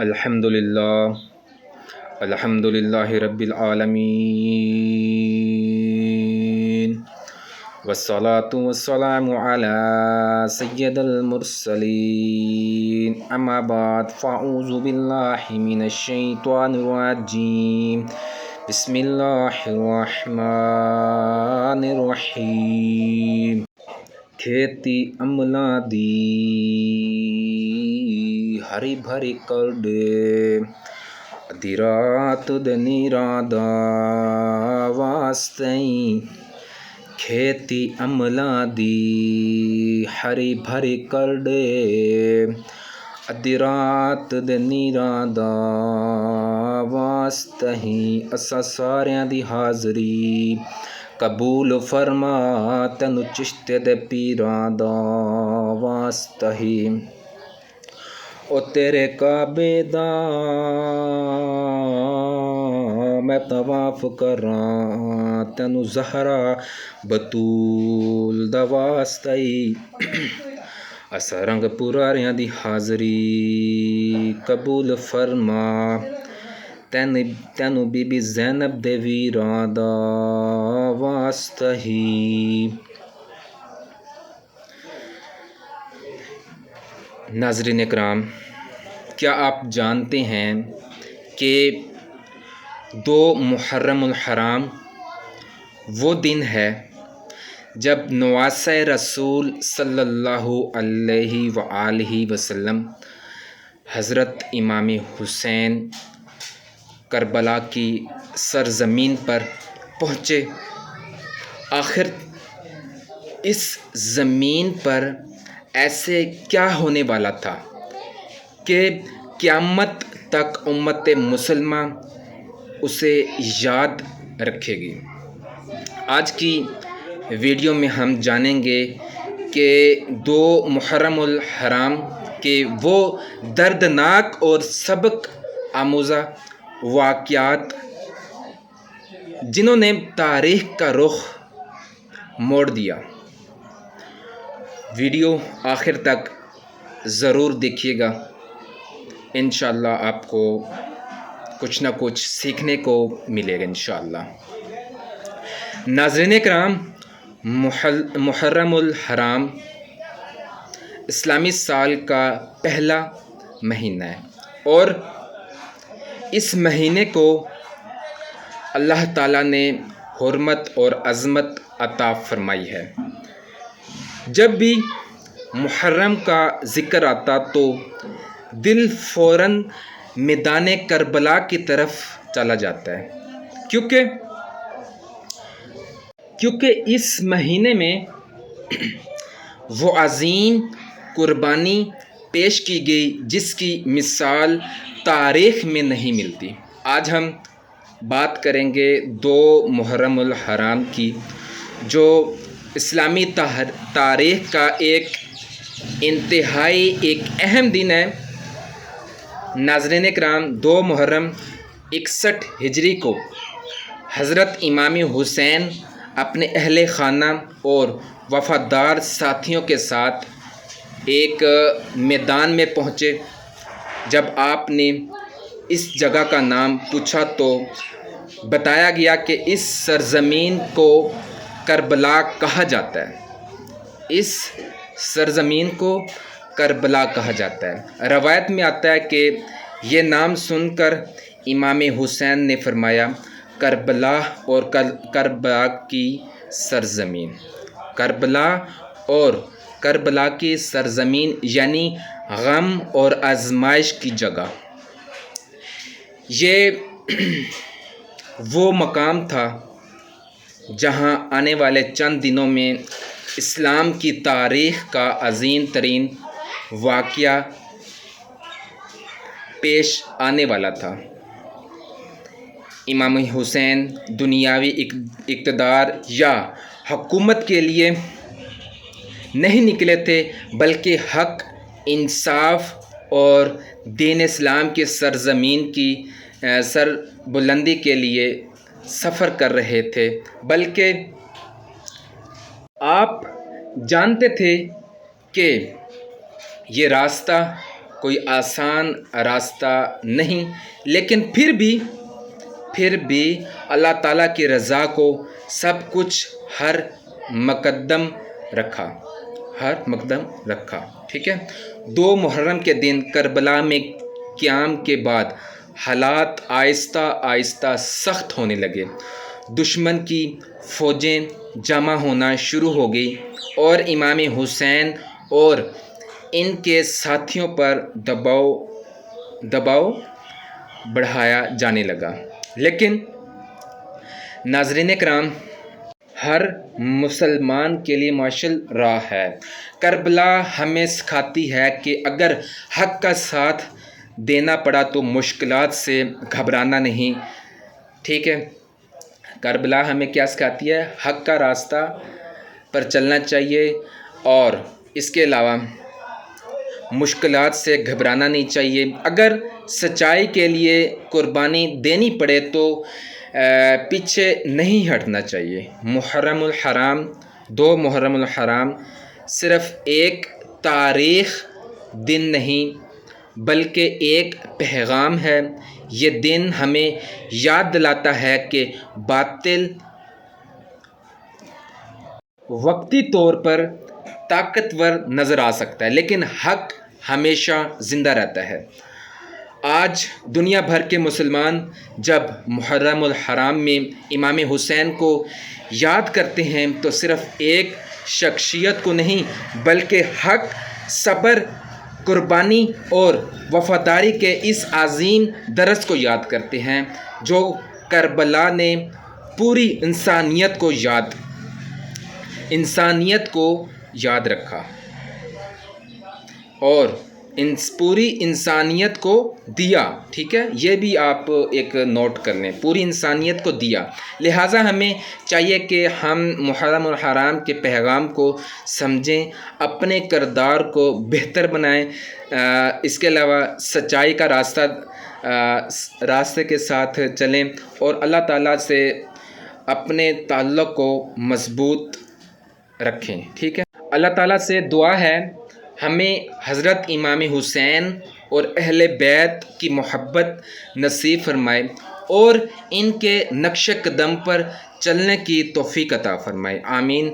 الحمد للہ رب العالمین والصلاة والسلام علی سید المرسلین اما بعد فاعوذ باللہ من الشیطان الرجیم بسم اللہ الرحمن الرحیم کھیتی عملہ دی ہری بھری کر دے ادھی رات دنیرا دا واسطے کھیتی عملہ دی ہری بھری کر دے ادھی رات دنیرا دا واسطے اسا ساریاں دی حاضری قبول فرما تینو چشتے دے پیراں دا واسطے او تیرے کعبے دا میں طواف کراں تینو زہرا بطول دا واسطے اسا رنگ پراریاں دی حاضری قبول فرما تینو بی بی زینب دے ویراں دا واسطے ناظرین اکرام، کیا آپ جانتے ہیں کہ 2 محرم الحرام وہ دن ہے جب نواسہ رسول صلی اللہ علیہ وآلہ وسلم حضرت امام حسین کربلا کی سرزمین پر پہنچے؟ آخر اس زمین پر ایسے کیا ہونے والا تھا کہ قیامت تک امت مسلمہ اسے یاد رکھے گی؟ آج کی ویڈیو میں ہم جانیں گے کہ 2 محرم الحرام کے وہ دردناک اور سبق آموزہ واقعات جنہوں نے تاریخ کا رخ موڑ دیا۔ ویڈیو آخر تک ضرور دیکھیے گا، انشاءاللہ آپ کو کچھ نہ کچھ سیکھنے کو ملے گا انشاءاللہ۔ ناظرین کرام، محرم الحرام اسلامی سال کا پہلا مہینہ ہے اور اس مہینے کو اللہ تعالیٰ نے حرمت اور عظمت عطا فرمائی ہے۔ جب بھی محرم کا ذکر آتا تو دل فوراً میدان کربلا کی طرف چلا جاتا ہے، کیونکہ اس مہینے میں وہ عظیم قربانی پیش کی گئی جس کی مثال تاریخ میں نہیں ملتی۔ آج ہم بات کریں گے 2 محرم الحرام کی، جو اسلامی تاریخ کا ایک انتہائی اہم دن ہے۔ ناظرین کرام، 2 محرم 61 ہجری کو حضرت امام حسین اپنے اہل خانہ اور وفادار ساتھیوں کے ساتھ ایک میدان میں پہنچے۔ جب آپ نے اس جگہ کا نام پوچھا تو بتایا گیا کہ اس سرزمین کو کربلا کہا جاتا ہے۔ اس سرزمین کو کربلا کہا جاتا ہے۔ روایت میں آتا ہے کہ یہ نام سن کر امام حسین نے فرمایا، کربلا اور کربلا کی سرزمین، کربلا اور کربلا کی سرزمین یعنی غم اور آزمائش کی جگہ۔ یہ وہ مقام تھا جہاں آنے والے چند دنوں میں اسلام کی تاریخ کا عظیم ترین واقعہ پیش آنے والا تھا۔ امام حسین دنیاوی اقتدار یا حکومت کے لیے نہیں نکلے تھے، بلکہ حق، انصاف اور دین اسلام کی سرزمین کی سر بلندی کے لیے سفر کر رہے تھے۔ بلکہ آپ جانتے تھے کہ یہ راستہ کوئی آسان راستہ نہیں، لیکن پھر بھی اللہ تعالیٰ کی رضا کو سب کچھ ہر مقدم رکھا۔ ٹھیک ہے۔ 2 محرم کے دن کربلا میں قیام کے بعد حالات آہستہ آہستہ سخت ہونے لگے۔ دشمن کی فوجیں جمع ہونا شروع ہو گئی اور امام حسین اور ان کے ساتھیوں پر دباؤ بڑھایا جانے لگا۔ لیکن ناظرین کرام، ہر مسلمان کے لیے مشعل راہ ہے۔ کربلا ہمیں سکھاتی ہے کہ اگر حق کا ساتھ دینا پڑا تو مشکلات سے گھبرانا نہیں۔ ٹھیک ہے۔ کربلا ہمیں کیا سکھاتی ہے؟ حق کا راستہ پر چلنا چاہیے اور اس کے علاوہ مشکلات سے گھبرانا نہیں چاہیے۔ اگر سچائی کے لیے قربانی دینی پڑے تو پیچھے نہیں ہٹنا چاہیے۔ محرم الحرام 2 محرم الحرام صرف ایک تاریخ دن نہیں بلکہ ایک پیغام ہے۔ یہ دن ہمیں یاد دلاتا ہے کہ باطل وقتی طور پر طاقتور نظر آ سکتا ہے لیکن حق ہمیشہ زندہ رہتا ہے۔ آج دنیا بھر کے مسلمان جب محرم الحرام میں امام حسین کو یاد کرتے ہیں تو صرف ایک شخصیت کو نہیں بلکہ حق، صبر، قربانی اور وفاداری کے اس عظیم درس کو یاد کرتے ہیں جو کربلا نے پوری انسانیت کو یاد رکھا اور پوری انسانیت کو دیا۔ ٹھیک ہے، یہ بھی آپ ایک نوٹ کر لیں، پوری انسانیت کو دیا۔ لہٰذا ہمیں چاہیے کہ ہم محرم الحرام کے پیغام کو سمجھیں، اپنے کردار کو بہتر بنائیں، اس کے علاوہ سچائی کا راستے کے ساتھ چلیں اور اللہ تعالیٰ سے اپنے تعلق کو مضبوط رکھیں۔ ٹھیک ہے۔ اللہ تعالیٰ سے دعا ہے ہمیں حضرت امام حسین اور اہل بیت کی محبت نصیب فرمائے اور ان کے نقش قدم پر چلنے کی توفیق عطا فرمائے، آمین۔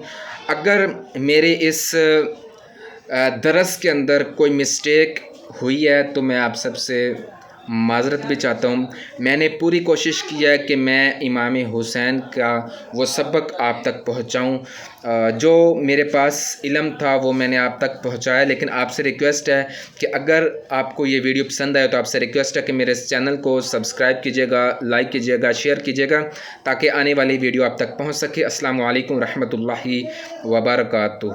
اگر میرے اس درس کے اندر کوئی مسٹیک ہوئی ہے تو میں آپ سب سے معذرت بھی چاہتا ہوں۔ میں نے پوری کوشش کی ہے کہ میں امام حسین کا وہ سبق آپ تک پہنچاؤں، جو میرے پاس علم تھا وہ میں نے آپ تک پہنچایا، لیکن آپ سے ریکویسٹ ہے کہ اگر آپ کو یہ ویڈیو پسند آئے تو آپ سے ریکویسٹ ہے کہ میرے اس چینل کو سبسکرائب کیجیے گا، لائک کیجیے گا، شیئر کیجیے گا تاکہ آنے والی ویڈیو آپ تک پہنچ سکے۔ السلام علیکم ورحمۃ اللہ وبرکاتہ۔